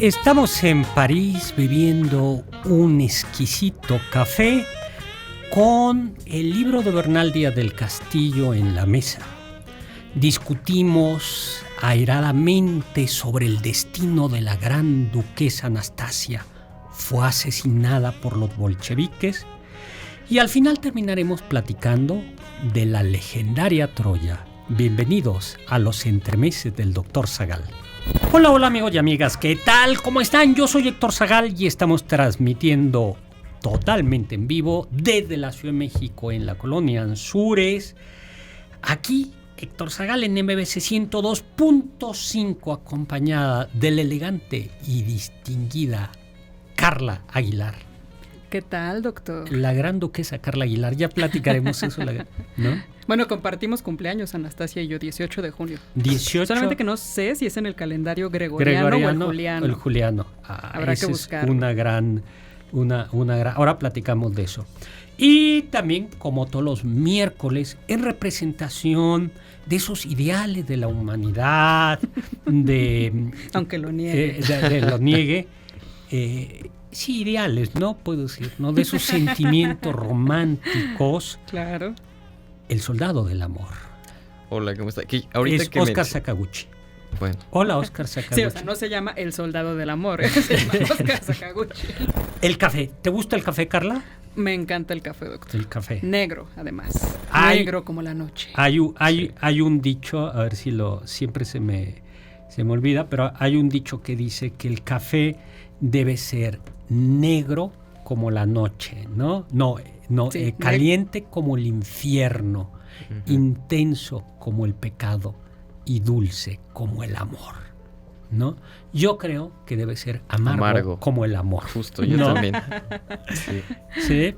Estamos en París bebiendo un exquisito café con el libro de Bernal Díaz del Castillo en la mesa. Discutimos airadamente sobre el destino de la gran duquesa Anastasia. Fue asesinada por los bolcheviques y al final terminaremos platicando de la legendaria Troya. Bienvenidos a los entremeses del Dr. Zagal. Hola amigos y amigas, ¿qué tal? ¿Cómo están? Yo soy Héctor Zagal y estamos transmitiendo totalmente en vivo desde la Ciudad de México en la colonia Anzures. Aquí Héctor Zagal en MBC 102.5 acompañada de la elegante y distinguida Carla Aguilar. ¿Qué tal, doctor? La gran duquesa Carla Aguilar, ya platicaremos eso, ¿no? Bueno, compartimos cumpleaños, Anastasia y yo, 18 de junio. 18. Solamente que no sé si es en el calendario gregoriano o el juliano. El juliano. Habrá que buscar. Es una gran. Ahora platicamos de eso. Y también, como todos los miércoles, en representación de esos ideales de la humanidad, aunque lo niegue. Lo niegue. Sí, ideales, ¿no? Puedo decir, ¿no? De esos sentimientos románticos. Claro. El soldado del amor. Hola, ¿cómo está? Ahorita es Oscar Sakaguchi. Bueno. Hola, Oscar Sakaguchi. Sí, o sea, no se llama el soldado del amor, se llama Oscar Sakaguchi. El café. ¿Te gusta el café, Carla? Me encanta el café, doctor. El café. Negro, además. Negro como la noche. Hay un dicho, a ver si siempre se me olvida, pero hay un dicho que dice que el café debe ser negro como la noche, ¿no? No, sí, caliente como el infierno, intenso como el pecado y dulce como el amor, ¿no? Yo creo que debe ser amargo como el amor. Justo, yo también. Sí.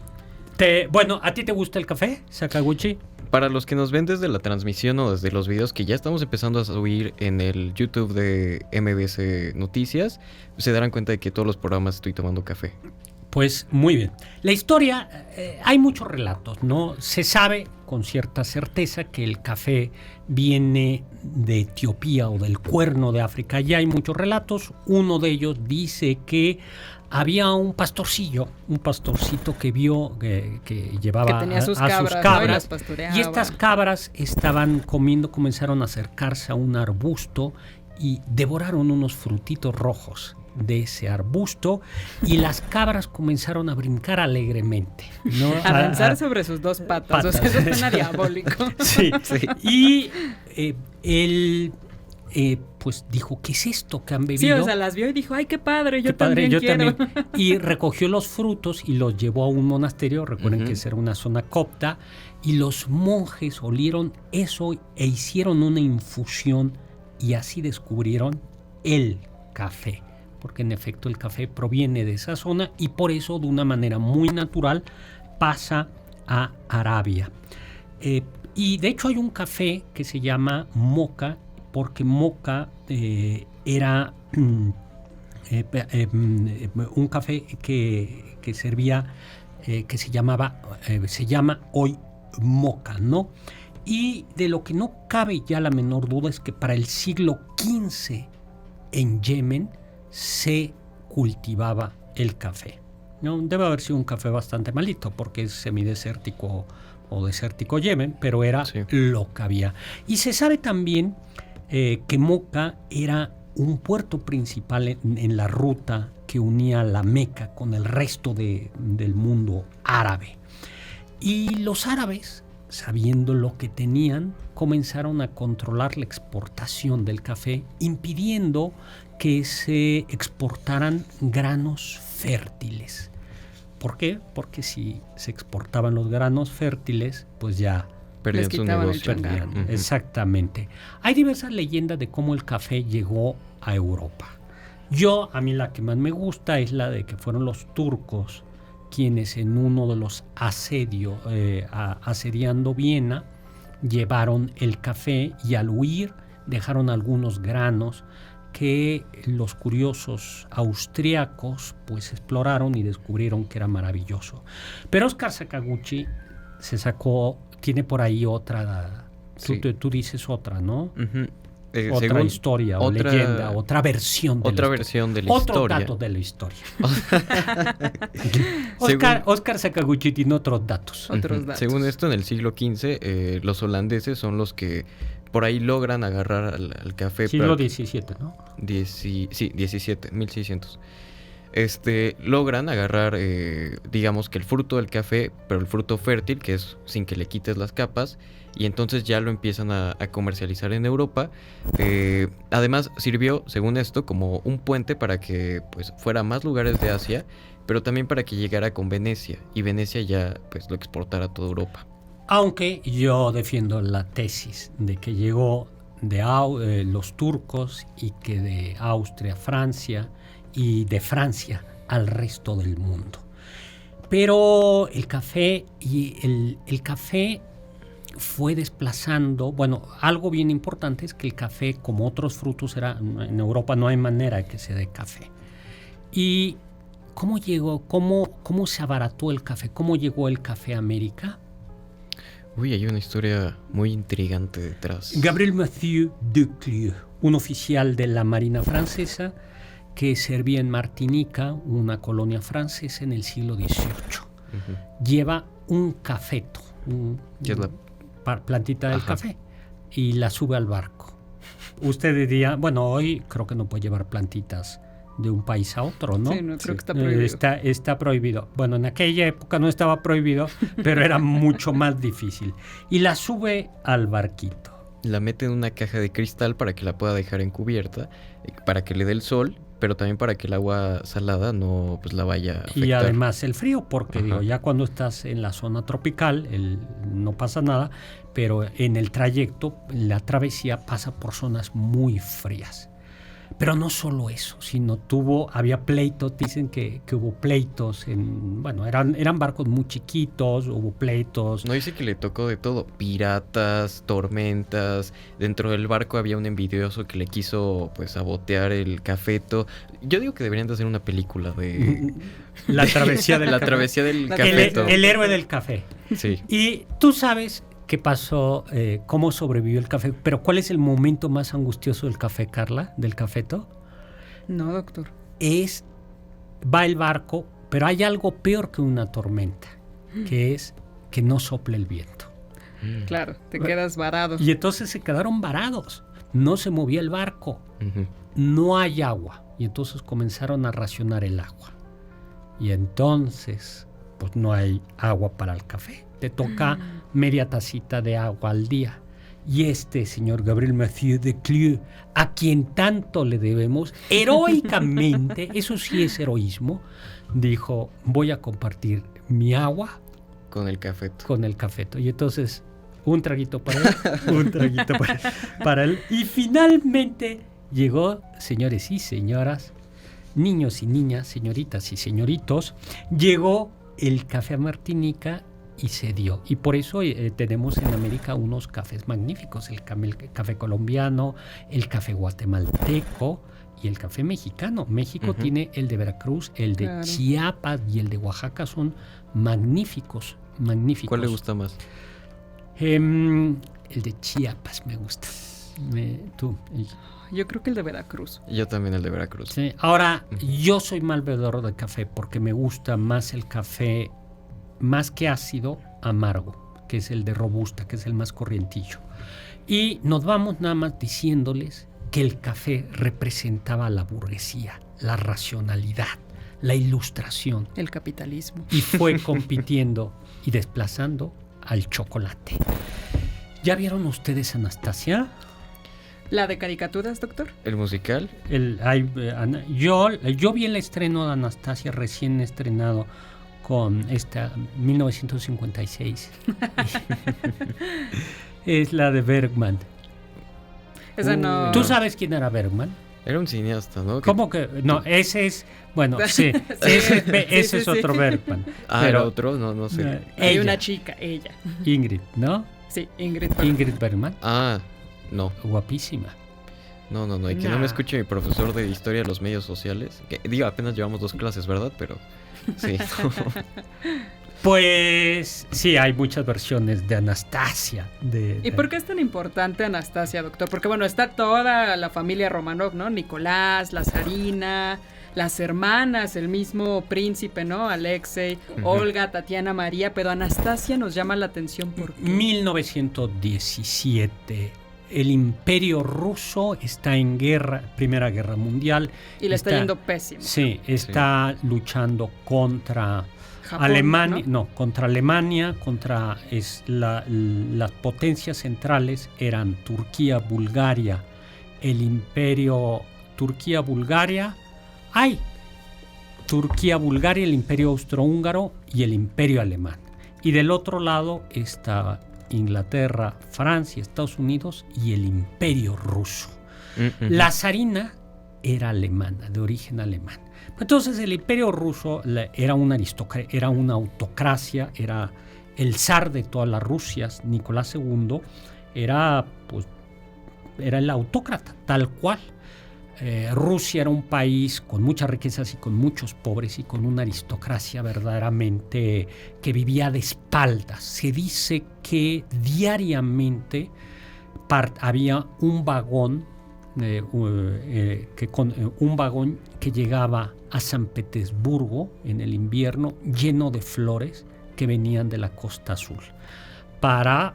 Bueno, ¿a ti te gusta el café, Sakaguchi? Para los que nos ven desde la transmisión o desde los videos que ya estamos empezando a subir en el YouTube de MBC Noticias, se darán cuenta de que todos los programas estoy tomando café. Pues muy bien. La historia, hay muchos relatos, ¿no? Se sabe con cierta certeza que el café viene de Etiopía o del Cuerno de África. Ya hay muchos relatos. Uno de ellos dice que había un pastorcito que vio que llevaba que tenía sus a cabras, sus cabras, ¿no? Y las pastoreaba. Y estas cabras estaban comiendo, comenzaron a acercarse a un arbusto y devoraron unos frutitos rojos de ese arbusto y las cabras comenzaron a brincar alegremente, ¿no? A danzar sobre sus dos patas. O sea, eso suena diabólico. Sí. Y él pues dijo, ¿qué es esto que han bebido? Sí, o sea, las vio y dijo, ¡ay, qué padre! Yo también quiero. Y recogió los frutos y los llevó a un monasterio. Recuerden que esa era una zona copta. Y los monjes olieron eso e hicieron una infusión y así descubrieron el café. Porque en efecto el café proviene de esa zona y por eso de una manera muy natural pasa a Arabia. Y de hecho hay un café que se llama moca, porque moca era un café que servía, que se llama hoy moca, ¿no? Y de lo que no cabe ya la menor duda es que para el siglo XV en Yemen se cultivaba el café, ¿no? Debe haber sido un café bastante malito porque es semidesértico o desértico Yemen, pero era lo que había. Y se sabe también que Moca era un puerto principal en la ruta que unía la Meca con el resto del mundo árabe. Y los árabes, sabiendo lo que tenían, comenzaron a controlar la exportación del café, impidiendo que se exportaran granos fértiles. ¿Por qué? Porque si se exportaban los granos fértiles, pues ya perdían su negocio. Exactamente. Hay diversas leyendas de cómo el café llegó a Europa. A mí la que más me gusta es la de que fueron los turcos quienes en uno de los asediando Viena llevaron el café y al huir dejaron algunos granos que los curiosos austriacos pues exploraron y descubrieron que era maravilloso. Pero Oscar Sakaguchi tiene por ahí otra, tú dices otra, ¿no? otra según historia o otra- leyenda, otra versión de Otra la versión de la Otro historia. dato de la historia. Según- Oscar Sakaguchi tiene otros datos. Otros Ujú. datos. Según esto, en el siglo XV, los holandeses son los que por ahí logran agarrar al café. Siglo para- XVII, ¿no? Sí, 17, 1600. Logran agarrar, digamos que el fruto del café, pero el fruto fértil, que es sin que le quites las capas, y entonces ya lo empiezan a comercializar en Europa. Además, sirvió, según esto, como un puente para que pues fuera a más lugares de Asia, pero también para que llegara con Venecia, y Venecia ya pues lo exportara a toda Europa. Aunque yo defiendo la tesis de que llegó de los turcos y que de Austria a Francia y de Francia al resto del mundo. Pero el café el café fue desplazando, bueno, algo bien importante es que el café, como otros frutos, en Europa no hay manera de que se dé café. ¿Y cómo llegó, cómo se abarató el café? ¿Cómo llegó el café a América? Uy, hay una historia muy intrigante detrás. Gabriel Mathieu de Clieu, un oficial de la Marina francesa que servía en Martinica, una colonia francesa en el siglo XVIII. Ujú. Lleva un cafeto, ¿Qué es la- plantita del Ajá. café, y la sube al barco. Usted diría, bueno, hoy creo que no puede llevar plantitas de un país a otro, ¿no? Sí, no, creo que está Eh, prohibido. está prohibido. Bueno, en aquella época no estaba prohibido, pero era mucho más difícil. Y la sube al barquito. La mete en una caja de cristal para que la pueda dejar encubierta, para que le dé el sol, pero también para que el agua salada no pues la vaya a afectar. Y además el frío, porque Ajá. digo, ya cuando estás en la zona tropical no pasa nada, pero en el trayecto, la travesía pasa por zonas muy frías. Pero no solo eso, sino había pleitos, dicen que hubo pleitos, bueno, eran barcos muy chiquitos, hubo pleitos. No, dice que le tocó de todo, piratas, tormentas, dentro del barco había un envidioso que le quiso pues sabotear el cafeto. Yo digo que deberían de hacer una película de La travesía del la café. travesía del La cafeto. El héroe del café. Sí. Y tú sabes qué pasó, cómo sobrevivió el café, pero ¿cuál es el momento más angustioso del café, Carla, del cafeto? No, doctor. Va el barco, pero hay algo peor que una tormenta, que es que no sople el viento. Claro, te quedas varado. Y entonces se quedaron varados, no se movía el barco, Ujú. no hay agua, y entonces comenzaron a racionar el agua. Y entonces, pues no hay agua para el café, te toca media tacita de agua al día. Y este señor Gabriel Mathieu de Clieu, a quien tanto le debemos, heroicamente, eso sí es heroísmo, dijo, voy a compartir mi agua Con el cafeto. con el cafeto. Y entonces, un traguito para él, un traguito para él. Y finalmente llegó, señores y señoras, niños y niñas, señoritas y señoritos, llegó el café a Martinica y se dio. Y por eso tenemos en América unos cafés magníficos, el café colombiano, el café guatemalteco y el café mexicano. México Ujú. tiene el de Veracruz, el de Claro. Chiapas y el de Oaxaca, son magníficos, magníficos. ¿Cuál le gusta más? El de Chiapas me gusta. Tú. Yo creo que el de Veracruz. Yo también el de Veracruz. Sí. Ahora, yo soy mal bebedor de café porque me gusta más el café, más que ácido, amargo, que es el de Robusta, que es el más corrientillo. Y nos vamos nada más diciéndoles que el café representaba la burguesía, la racionalidad, la ilustración, El capitalismo. y fue compitiendo y desplazando al chocolate. ¿Ya vieron ustedes Anastasia? ¿La de caricaturas, doctor? ¿El musical? Yo vi el estreno de Anastasia recién estrenado con esta 1956. Es la de Bergman. Esa no. ¿Tú sabes quién era Bergman? Era un cineasta, ¿no? ¿Cómo que? No, ese es... Bueno, sí, ese es otro Bergman. Ah, pero- era otro, no sé. Hay Ella, una chica, ella. Ingrid, ¿no? Sí, Ingrid. Bergman. Ingrid Bergman, Ah, no. guapísima. No, y que no Nah. me escuche mi profesor de historia de los medios sociales. Que, digo, apenas llevamos 2 clases, ¿verdad? Pero sí. Pues sí, hay muchas versiones de Anastasia. ¿Y por qué es tan importante Anastasia, doctor? Porque bueno, está toda la familia Romanov, ¿no? Nicolás, la zarina, las hermanas, el mismo príncipe, ¿no? Alexei, Olga, Tatiana, María, pero Anastasia nos llama la atención porque 1917. El Imperio Ruso está en guerra, Primera Guerra Mundial. Y le está yendo pésimo. Sí, está luchando contra Japón, Alemania, ¿no? Contra Alemania, contra las potencias centrales eran Turquía, Bulgaria, el Imperio Turquía, Bulgaria, el Imperio Austrohúngaro y el Imperio Alemán. Y del otro lado estaba Inglaterra, Francia, Estados Unidos y el Imperio Ruso. La zarina era alemana, de origen alemán. Entonces el Imperio Ruso era una autocracia, era el zar de todas las Rusias. Nicolás II era el autócrata, tal cual. Rusia era un país con muchas riquezas y con muchos pobres y con una aristocracia verdaderamente que vivía de espaldas. Se dice que diariamente había un vagón que llegaba a San Petersburgo en el invierno lleno de flores que venían de la Costa Azul para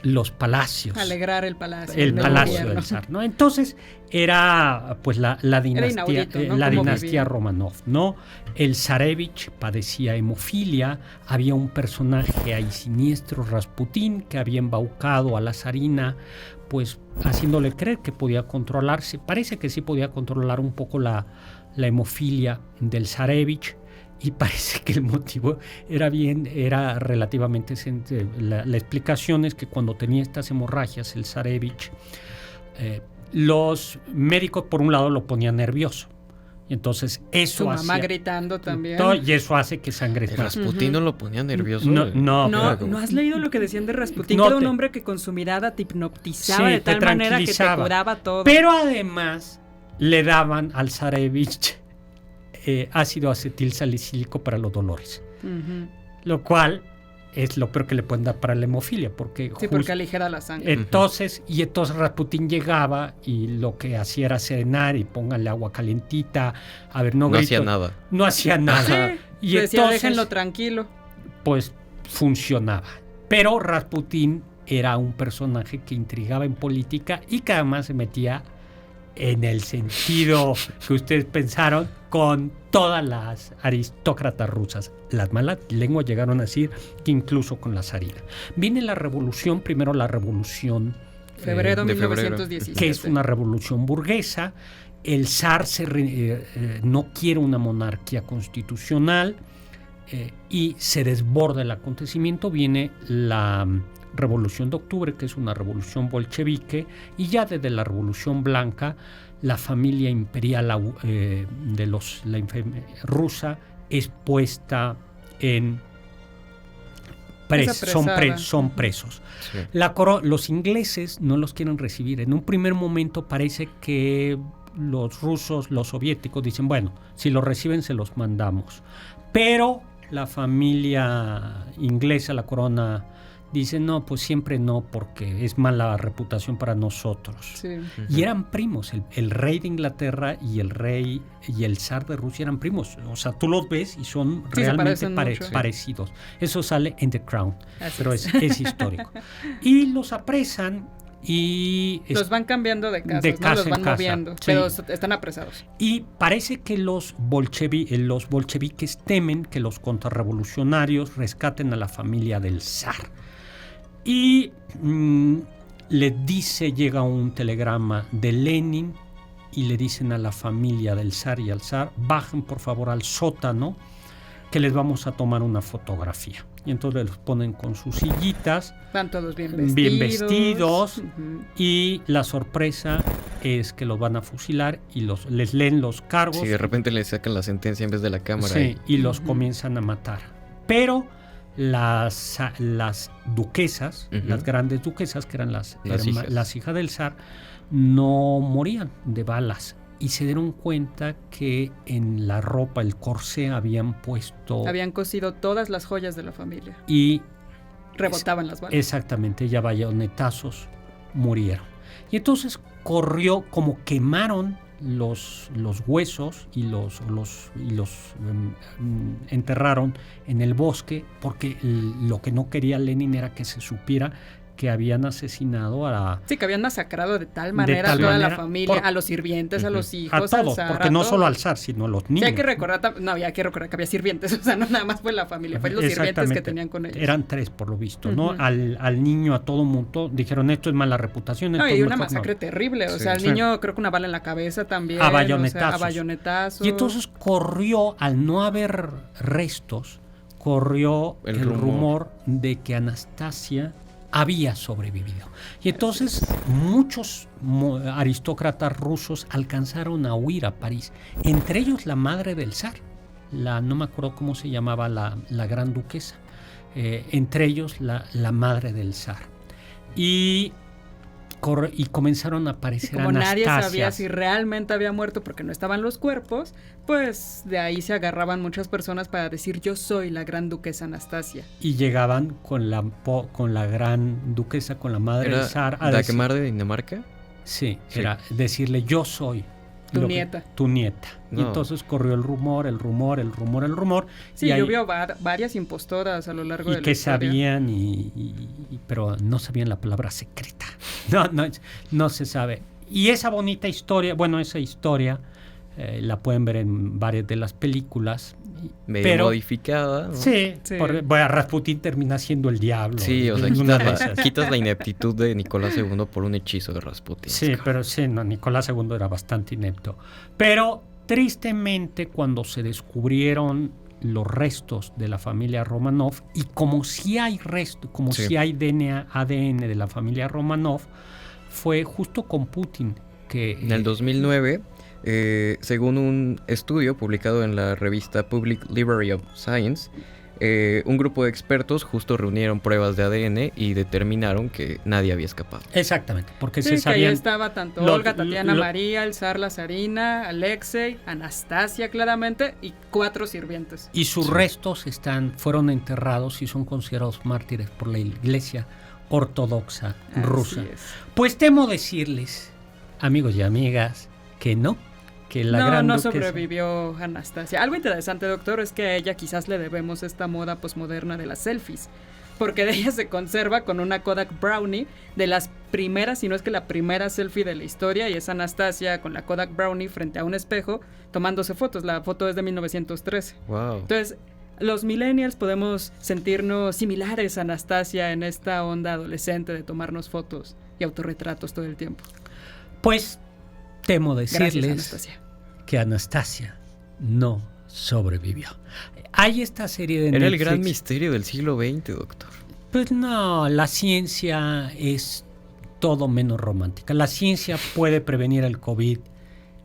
los palacios. Alegrar el palacio. El palacio del zar, ¿no? Entonces era pues la dinastía, inaudito, ¿no? la Cómo dinastía vivía. Romanov, ¿no? El zarevich padecía hemofilia, había un personaje ahí siniestro, Rasputín, que había embaucado a la zarina, pues haciéndole creer que podía controlarse. Parece que sí podía controlar un poco la hemofilia del zarevich. Y parece que el motivo era relativamente sencillo. La explicación es que cuando tenía estas hemorragias, el zarevich, los médicos por un lado lo ponían nervioso. Y entonces eso Su mamá gritando también. Y eso hace que sangre El más. Rasputín no lo ponía nervioso. ¿No has leído lo que decían de Rasputín? No que era un te- hombre que con su mirada te hipnotizaba Sí, de te tal manera que te tranquilizaba. curaba todo. Pero además le daban al zarevich ácido acetil salicílico para los dolores. Ujú. Lo cual es lo peor que le pueden dar para la hemofilia, porque Sí, porque aligera la sangre. entonces Rasputín llegaba y lo que hacía era serenar y pónganle agua calentita, a ver, no No grito. hacía nada. No hacía nada. Sí, Y decía, entonces, déjenlo tranquilo. pues funcionaba. Pero Rasputín era un personaje que intrigaba en política y que además se metía en el sentido que ustedes pensaron con todas las aristócratas rusas. Las malas lenguas llegaron a decir que incluso con la zarina. Viene la revolución, primero la revolución Febrero de febrero. 1917. que es una revolución burguesa. El zar no quiere una monarquía constitucional y se desborda el acontecimiento. Viene la Revolución de Octubre, que es una revolución bolchevique, y ya desde la Revolución Blanca la familia imperial rusa es puesta en son presos. Sí. Los ingleses no los quieren recibir. En un primer momento parece que los rusos, los soviéticos dicen, bueno, si los reciben se los mandamos. Pero la familia inglesa, la corona, dice, no, pues siempre no, porque es mala reputación para nosotros. Sí. Y eran primos, el rey de Inglaterra y el rey y el zar de Rusia eran primos. O sea, tú los ves y son Sí, realmente se parecen mucho. parecidos. Eso sale en The Crown, Así pero es. es histórico. Y los apresan y Los van cambiando de casas, de ¿no? casa Los en van casa, moviendo, sí. pero están apresados. Y parece que los bolcheviques temen que los contrarrevolucionarios rescaten a la familia del zar. Y llega un telegrama de Lenin y le dicen a la familia del zar y al zar, bajen por favor al sótano que les vamos a tomar una fotografía. Y entonces los ponen con sus sillitas, Van todos bien vestidos. Ujú. Y la sorpresa es que los van a fusilar y les leen los cargos. Sí, de repente le sacan la sentencia en vez de la cámara. Sí, y los Ujú. comienzan a matar. Pero las duquesas, Ujú. las grandes duquesas, que eran las Las hijas. hijas del zar, no morían de balas. y se dieron cuenta que en la ropa, el corsé, habían cosido todas las joyas de la familia. Y rebotaban las balas. Exactamente, ya bayonetazos murieron. Y entonces corrió, como quemaron los huesos y los enterraron en el bosque, porque lo que no quería Lenin era que se supiera que habían asesinado a... Sí, que habían masacrado de tal manera a toda la familia, a los sirvientes, a los hijos, a todos, al zar, porque no solo al zar, sino a los niños. Sí, hay que recordar que había sirvientes, o sea, no nada más fue la familia, fue los sirvientes que tenían con ellos. Eran 3 por lo visto, ¿no? Al niño, a todo mundo, dijeron, esto es mala reputación. No, y una masacre terrible, o sea, al niño creo que una bala en la cabeza también. A bayonetazos. O sea, a bayonetazos. Y entonces corrió, al no haber restos, corrió el rumor de que Anastasia había sobrevivido. Y entonces muchos aristócratas rusos alcanzaron a huir a París, entre ellos la madre del zar, no me acuerdo cómo se llamaba la gran duquesa, entre ellos la madre del zar. Y comenzaron a aparecer como Anastasias. Nadie sabía si realmente había muerto porque no estaban los cuerpos, pues de ahí se agarraban muchas personas para decir yo soy la gran duquesa Anastasia. Y llegaban con la gran duquesa, con la madre del zar. ¿La quemar de Dinamarca? Sí, era decirle yo soy tu nieta. Tu nieta. No. Y entonces corrió el rumor. Sí, yo vi varias impostoras a lo largo de la historia. Y que sabían, pero no sabían la palabra secreta. No se sabe. Y esa bonita historia, esa historia la pueden ver en varias de las películas. Medio modificada, ¿no? Sí. Rasputín termina siendo el diablo. Sí, o sea, quitas la ineptitud de Nicolás II por un hechizo de Rasputín. Sí, pero Nicolás II era bastante inepto. Pero tristemente, cuando se descubrieron los restos de la familia Romanov, y como si hay si hay ADN de la familia Romanov, fue justo con Putin que... En el 2009... según un estudio publicado en la revista Public Library of Science, un grupo de expertos justo reunieron pruebas de ADN y determinaron que nadie había escapado. Exactamente, porque se sabían... que ahí estaba tanto Olga, Tatiana María, el zar, la zarina, Alexei, Anastasia claramente, y 4 sirvientes. Y sus restos fueron enterrados y son considerados mártires por la Iglesia Ortodoxa rusa. Pues temo decirles, amigos y amigas, que no. Que no sobrevivió Anastasia. Algo interesante, doctor, es que a ella quizás le debemos esta moda posmoderna de las selfies, porque de ella se conserva con una Kodak Brownie, de las primeras, si no es que la primera selfie de la historia, y es Anastasia con la Kodak Brownie frente a un espejo tomándose fotos. La foto es de 1913. Wow. Entonces, los millennials podemos sentirnos similares a Anastasia en esta onda adolescente de tomarnos fotos y autorretratos todo el tiempo. Pues temo decirles Gracias, que Anastasia no sobrevivió. Hay esta serie de Era Netflix. El gran misterio del siglo XX, doctor. Pues no, la ciencia es todo menos romántica. La ciencia puede prevenir el COVID,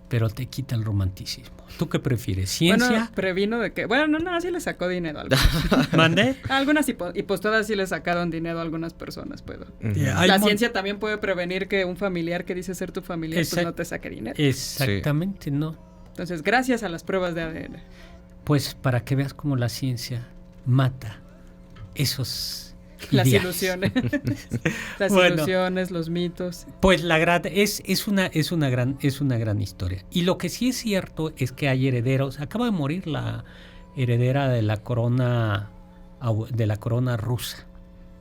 pero te quita el romanticismo. ¿Tú qué prefieres? ¿Ciencia? Bueno, previno de que... Bueno, no, sí le sacó dinero a algunos. ¿Mandé? Algunas impostoras sí le sacaron dinero a algunas personas, pero... Uh-huh. La ciencia también puede prevenir que un familiar que dice ser tu familiar pues no te saque dinero. Exactamente, no. Entonces, gracias a las pruebas de ADN. Pues para que veas cómo la ciencia mata esos... Las ilusiones. Ilusiones, los mitos. Pues es una gran historia. Y lo que sí es cierto es que hay herederos. Acaba de morir la heredera de la corona rusa,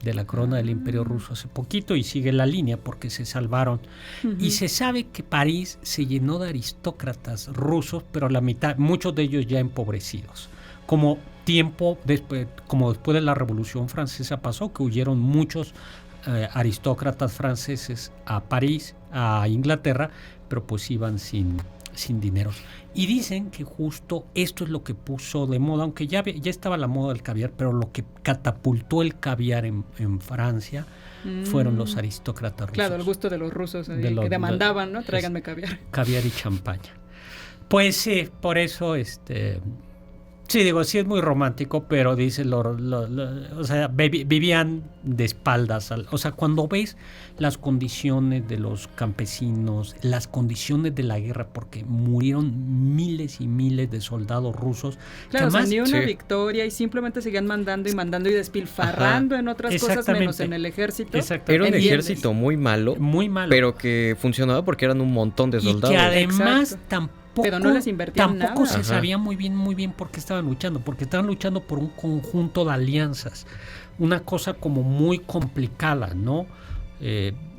de la corona del Imperio Ruso hace poquito, y sigue la línea porque se salvaron. Uh-huh. Y se sabe que París se llenó de aristócratas rusos, pero la mitad, muchos de ellos ya empobrecidos. Como después de la Revolución Francesa pasó, que huyeron muchos aristócratas franceses a París, a Inglaterra, pero pues iban sin dineros. Y dicen que justo esto es lo que puso de moda, aunque ya estaba la moda del caviar, pero lo que catapultó el caviar en Francia fueron los aristócratas rusos. Claro, el gusto de los rusos que demandaban, ¿no? Tráiganme caviar. Caviar y champaña. Pues por eso Sí, digo, sí es muy romántico, pero dice, o sea, vivían de espaldas. O sea, cuando ves las condiciones de los campesinos, las condiciones de la guerra, porque murieron miles y miles de soldados rusos. Claro, o sea, además, ni una sí. victoria y simplemente seguían mandando y despilfarrando en otras cosas menos Exactamente. en el ejército. Exactamente. Era un ¿Entiendes? ejército muy malo, Muy malo. pero que funcionaba porque eran un montón de y soldados. que además Exacto. tampoco, Pero no les invertían tampoco nada. se Ajá. sabía muy bien por qué estaban luchando, porque estaban luchando por un conjunto de alianzas, una cosa como muy complicada, ¿no?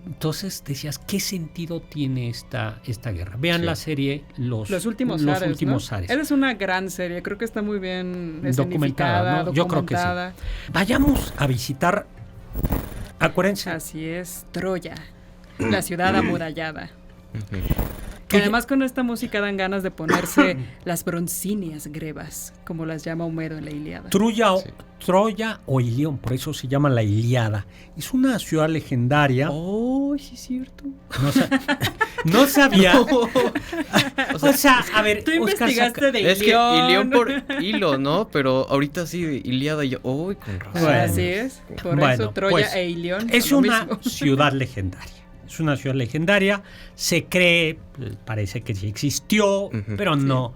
Entonces decías, ¿qué sentido tiene esta guerra? Vean Sí. la serie Los Últimos los Zares, últimos ¿no? Zares. Esa es una gran serie, creo que está muy bien Documentada, escenificada, ¿no? Yo creo que sí. documentada. Vayamos a visitar, acuérdense, Así es, Troya, la ciudad amurallada. Ujú. Que además con esta música dan ganas de ponerse las broncíneas grebas, como las llama Homero en la Ilíada. Sí. Troya o Ilión, por eso se llama la Ilíada. Es una ciudad legendaria. Oh, sí es cierto. No sabía. O O sea, a ver, Tú Oscar investigaste de Es que Ilión por hilo, ¿no? Pero ahorita sí, Ilíada y yo, uy, con razón. Bueno. Así es, por Bueno, eso Troya pues, e Ilión es son lo una mismo. ciudad legendaria. Es una ciudad legendaria. Se cree, parece que sí existió, Ujú. pero no.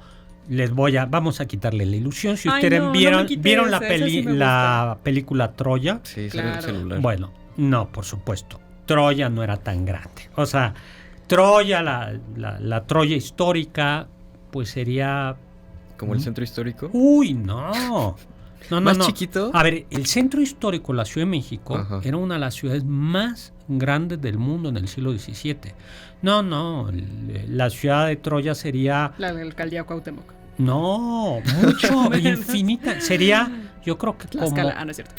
Vamos a quitarle la ilusión. Si Ay, ustedes no me vieron quites la, esa, esa sí me la película Troya, Sí, Claro. salió el celular. bueno, no, por supuesto. Troya no era tan grande. O sea, Troya, la Troya histórica, pues sería... Como el centro histórico. Uy, no. No, ¿Más no. chiquito? A ver, el centro histórico, la Ciudad de México, Ajá. era una de las ciudades más grandes del mundo en el siglo XVII. No, la ciudad de Troya sería... La alcaldía Cuauhtémoc. No, mucho, infinita. Sería, yo creo que Tlaxcala. como... Ah, no es cierto.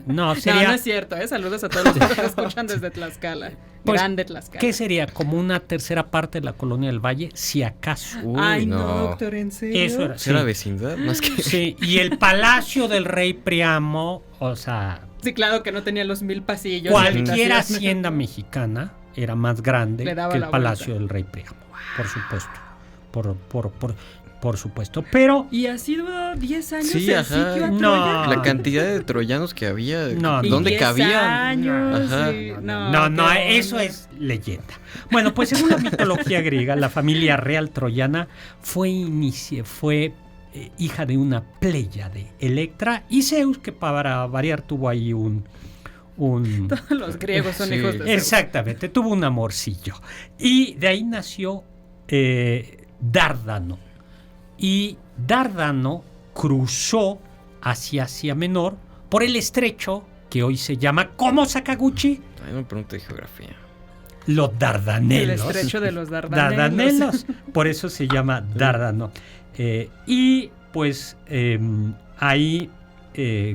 No, No, sería... no es cierto, ¿eh? Saludos a todos los que nos escuchan desde Tlaxcala. Pues, Grande Tlaxcala. ¿Qué sería? Como una tercera parte de la colonia del Valle, si acaso. Uy, Ay, no, no. doctor, ¿en serio? Eso era. ¿Será Sí. vecindad? Más que... Sí, y el palacio del rey Priamo, o sea, Sí, claro que no tenía los 1000 pasillos. cualquier habitaciones. hacienda mexicana era más grande Le daba que el la palacio vuelta. del rey Priamo, por supuesto. Por supuesto. Pero ¿Y ha sido 10 años Sí, el ajá. sitio a No. Troya? La cantidad de troyanos que había. No, Y ¿Dónde 10 cabían? años, Ajá. sí. no, qué eso onda. es leyenda. Bueno, pues según la mitología griega, la familia real troyana fue hija de una Pléyade, Electra y Zeus, que para variar tuvo ahí un Todos los griegos son Sí. hijos de Zeus. exactamente, tuvo un amorcillo. Y de ahí nació Dárdano. Y Dárdano cruzó hacia Asia Menor por el estrecho que hoy se llama, ¿cómo, Sakaguchi? Ay, no pregunta de geografía. Los Dardanelos. El estrecho de los Dardanelos. Dardanelos. Por eso se llama Dárdano. Y pues ahí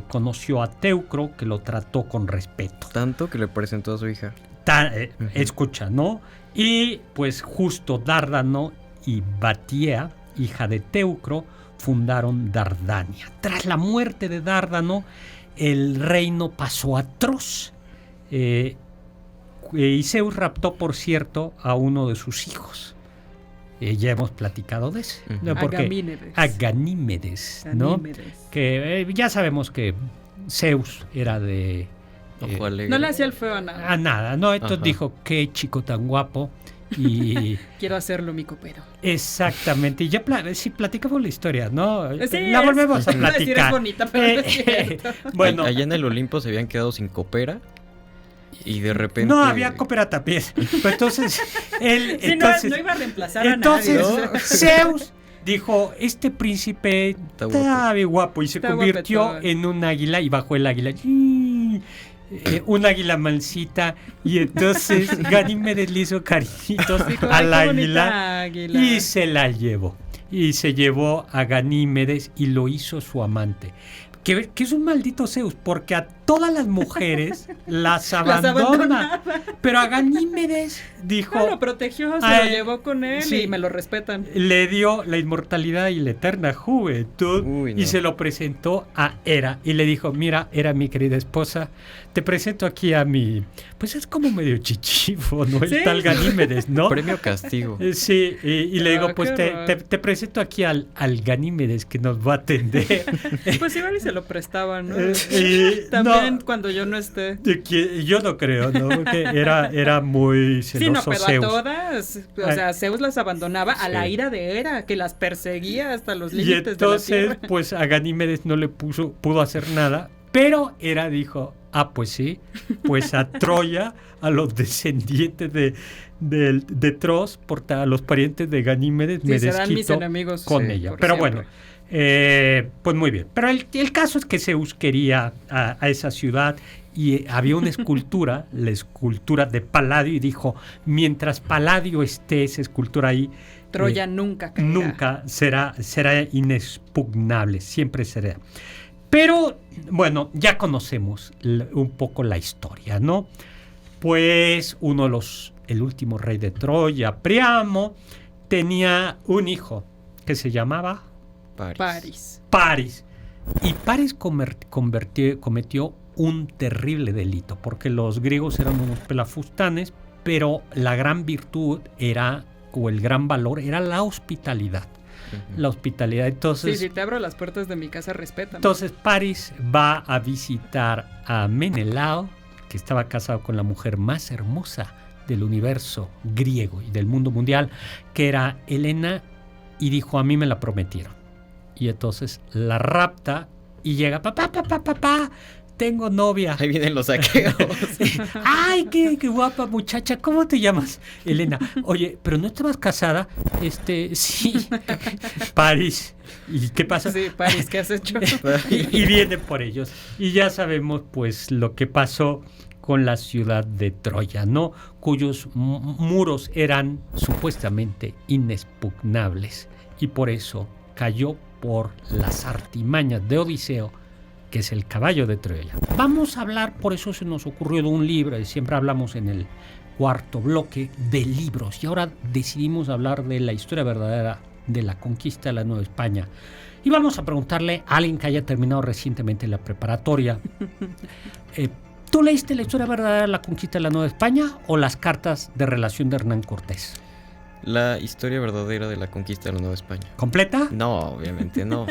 conoció a Teucro, que lo trató con respeto. Tanto que le presentó a su hija. Ujú. Escucha, ¿no? Y pues justo Dárdano y Batia, hija de Teucro, fundaron Dardania. Tras la muerte de Dárdano, el reino pasó a Tros. Y Zeus raptó, por cierto, a uno de sus hijos. Ya hemos platicado de eso. Ujú. ¿No? Porque Aganímedes. Ganímedes, ¿no? Ganímedes. Que ya sabemos que Zeus era de... Ojo alegre. No le hacía el feo a nada. a nada, ¿no? Entonces Ajá. dijo, qué chico tan guapo. Y Quiero hacerlo mi copero. exactamente, y ya sí platicamos la historia, ¿no? Sí, La volvemos a iba decir, es platicar. bonita, pero no es cierto. Bueno, Allá en el Olimpo se habían quedado sin copera. Y de repente. no había copera también. Pero entonces, él, Sí, entonces, no iba a reemplazar entonces a nadie. Zeus dijo, este príncipe está guapo. bien guapo, y se Está convirtió guapetón. en un águila y bajó el águila. Un águila mansita, y entonces Ganímedes le hizo cariñitos Dijo, al "Ay, qué águila bonita águila". y se la llevó. Y se llevó a Ganímedes y lo hizo su amante. que es un maldito Zeus, porque a todas las mujeres las Las abandona. Pero a Ganímedes dijo, lo protegió, se Ay, lo llevó con él sí. y me lo respetan. le dio la inmortalidad y la eterna juventud. Uy, no. Y se lo presentó a Hera y le dijo, mira, Hera, mi querida esposa, te presento aquí a mi, pues es como medio chichifo, ¿no? El Sí. tal Ganímedes, ¿no? Premio castigo. Sí, y le digo, Ah, pues qué te presento aquí al Ganímedes que nos va a atender. Pues igual y se lo prestaban, ¿no? Y También no, cuando yo no esté. yo no creo, ¿no? Porque era muy Sí, no, celoso pero Zeus. a todas, o sea, Zeus las abandonaba a la Sí. ira de Hera, que las perseguía hasta los Y límites de la entonces, tierra. pues a Ganímedes no le pudo hacer nada, pero Hera dijo, pues sí, pues a Troya, a los descendientes de Tros, a los parientes de Ganímedes, Sí, me serán mis desquito enemigos. con Sí, ella. por Pero siempre. bueno, pues muy bien. Pero el caso es que Zeus quería a esa ciudad y había una escultura, la escultura de Palladio, y dijo, mientras Palladio esté esa escultura ahí, Troya nunca caerá. nunca será inexpugnable, siempre será. Pero, bueno, ya conocemos un poco la historia, ¿no? Pues el último rey de Troya, Priamo, tenía un hijo que se llamaba París. Paris. Y Paris cometió un terrible delito, porque los griegos eran unos pelafustanes, pero la gran virtud o el gran valor era la hospitalidad. Ujú. La hospitalidad. Entonces, Sí, si te abro las puertas de mi casa, respétame. entonces Paris va a visitar a Menelao, que estaba casado con la mujer más hermosa del universo griego y del mundo mundial, que era Helena, y dijo, a mí me la prometieron. Y entonces la rapta y llega, papá, tengo novia. Ahí vienen los saqueos. Ay, qué guapa muchacha, ¿cómo te llamas? Elena. Oye, pero no estabas casada. Sí. París. ¿Y qué pasa? Sí, París, ¿qué has hecho? Y vienen por ellos. Y ya sabemos, pues, lo que pasó con la ciudad de Troya, ¿no? Cuyos muros eran supuestamente inexpugnables. Y por eso cayó por las artimañas de Odiseo, que es el caballo de Troya. Vamos a hablar, por eso se nos ocurrió, de un libro, y siempre hablamos en el cuarto bloque de libros, y ahora decidimos hablar de la historia verdadera de la conquista de la Nueva España. Y vamos a preguntarle a alguien que haya terminado recientemente la preparatoria. ¿Tú leíste la historia verdadera de la conquista de la Nueva España o las cartas de relación de Hernán Cortés? La historia verdadera de la conquista de la Nueva España. ¿Completa? No, obviamente no.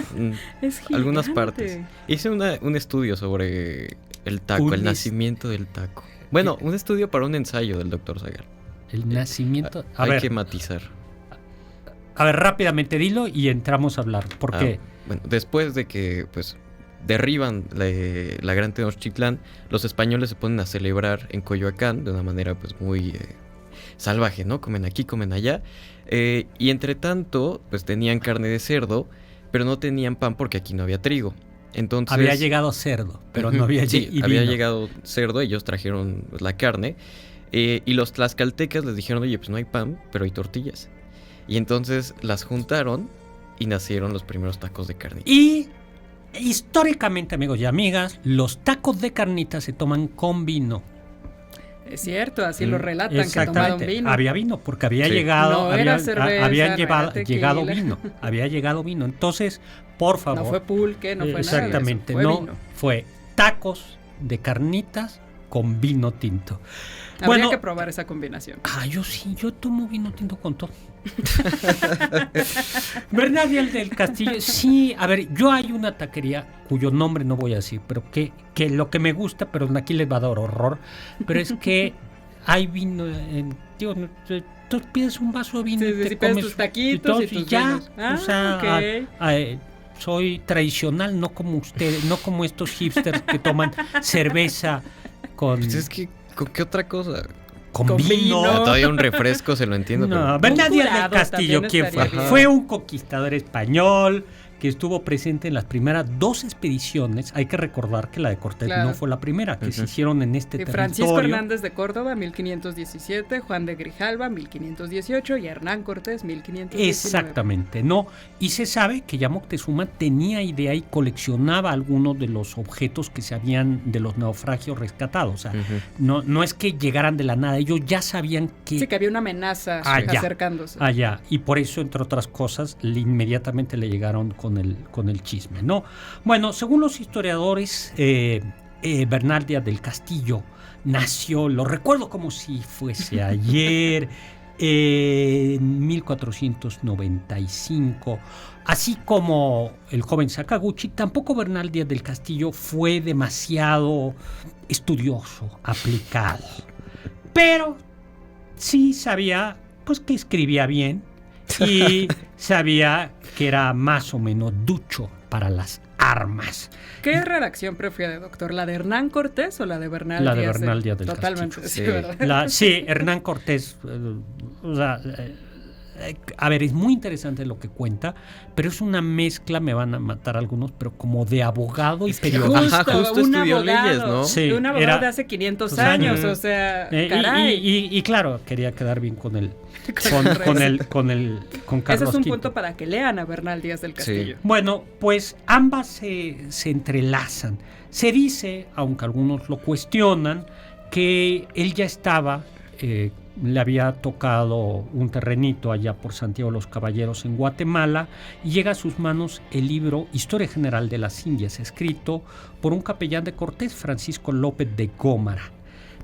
Es gigante. Algunas partes. Hice un estudio sobre el taco, el nacimiento del taco. Bueno, un estudio para un ensayo del Dr. Zagal. El nacimiento... Hay que matizar. A ver, rápidamente dilo y entramos a hablar. ¿Por qué? Bueno, después de que pues derriban la Gran Tenochtitlán, los españoles se ponen a celebrar en Coyoacán de una manera pues muy salvaje, ¿no? Comen aquí, comen allá. Y entre tanto, pues tenían carne de cerdo, pero no tenían pan porque aquí no había trigo. Entonces, había llegado cerdo, pero no había, había llegado cerdo, ellos trajeron pues, la carne. Y los tlaxcaltecas les dijeron, oye, pues no hay pan, pero hay tortillas. Y entonces las juntaron y nacieron los primeros tacos de carnita. Y históricamente, amigos y amigas, los tacos de carnita se toman con vino. Es cierto, así lo relatan, que tomaron vino. Había vino, porque había Sí. llegado, No era cerveza, habían no llegado era vino. Había llegado vino. Entonces, por favor. No fue pulque, no fue exactamente, nada de eso, no, fue vino. fue tacos de carnitas con vino tinto. Habría que probar esa combinación. Yo tomo vino tinto con todo. Bernardo del Castillo, sí, a ver, yo hay una taquería cuyo nombre no voy a decir, pero que lo que me gusta, pero aquí les va a dar horror, pero es que hay vino, tú pides un vaso de vino Sí, y te sí, comes pides tus taquitos y tus ya, vinos. o sea, ok. soy tradicional, no como ustedes, no como estos hipsters que toman cerveza con... Pues es que, ¿con qué otra cosa? Con vino. Todavía un refresco, se lo entiendo. No, pero... Bernardo del jurado Castillo, también ¿quién fue? estaría bien. Fue un conquistador español que estuvo presente en las primeras 2 expediciones. Hay que recordar que la de Cortés no fue la primera, que se hicieron en este territorio. Francisco Hernández de Córdoba, 1517, Juan de Grijalva, 1518 y Hernán Cortés, 1519. Exactamente, ¿no? Y se sabe que ya Moctezuma tenía idea y coleccionaba algunos de los objetos que se habían de los naufragios rescatados. O sea, no es que llegaran de la nada, ellos ya sabían que... Sí, que había una amenaza acercándose. Allá, y por eso, entre otras cosas, inmediatamente le llegaron con el chisme, ¿no? Bueno, según los historiadores, Bernal Díaz del Castillo nació, lo recuerdo como si fuese ayer, en 1495. Así como el joven Sakaguchi, tampoco Bernal Díaz del Castillo fue demasiado estudioso, aplicado. Pero sí sabía, pues, que escribía bien y sabía que era más o menos ducho para las armas. ¿Qué redacción prefiere, doctor? ¿La de Hernán Cortés o la de Bernal Díaz? La de Bernal Díaz del Totalmente, Castillo. sí, ¿verdad? Sí, Hernán Cortés, o sea, a ver, es muy interesante lo que cuenta, pero es una mezcla, me van a matar algunos, pero como de abogado y periodista. Justo un estudió abogado, leyes, ¿no? Sí, un abogado de hace 500 años, o sea, caray. Y claro, quería quedar bien con Carlos Ese es un V. punto para que lean a Bernal Díaz del Castillo. Sí. Bueno, pues ambas se entrelazan. Se dice, aunque algunos lo cuestionan, que él ya estaba, le había tocado un terrenito allá por Santiago de los Caballeros en Guatemala, y llega a sus manos el libro Historia General de las Indias, escrito por un capellán de Cortés, Francisco López de Gómara.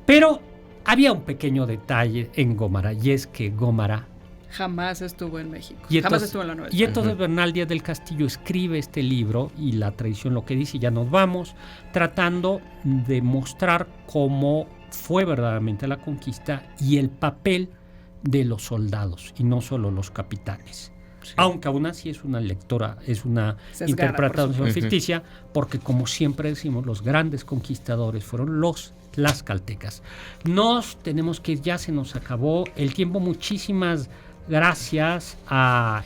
Pero había un pequeño detalle en Gómara, y es que Gómara jamás estuvo en México. Jamás estuvo en la Nueva España. Y entonces Bernal Díaz del Castillo escribe este libro, y la tradición lo que dice, ya nos vamos, tratando de mostrar cómo fue verdaderamente la conquista y el papel de los soldados, y no solo los capitanes. Sí. Aunque aún así es una lectura, es una interpretación ficticia, porque como siempre decimos, los grandes conquistadores fueron los tlaxcaltecas. Nos tenemos que ir, ya se nos acabó el tiempo. Muchísimas gracias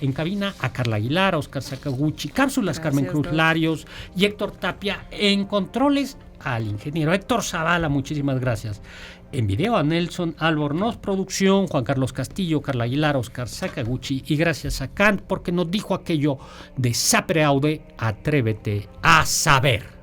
en cabina a Carla Aguilar, a Oscar Sakaguchi, cápsulas Carmen Cruz Larios y Héctor Tapia. En controles al ingeniero Héctor Zavala, muchísimas gracias. En video a Nelson Albornoz, producción Juan Carlos Castillo, Carla Aguilar, Oscar Sakaguchi, y gracias a Kant porque nos dijo aquello de sapere aude, atrévete a saber.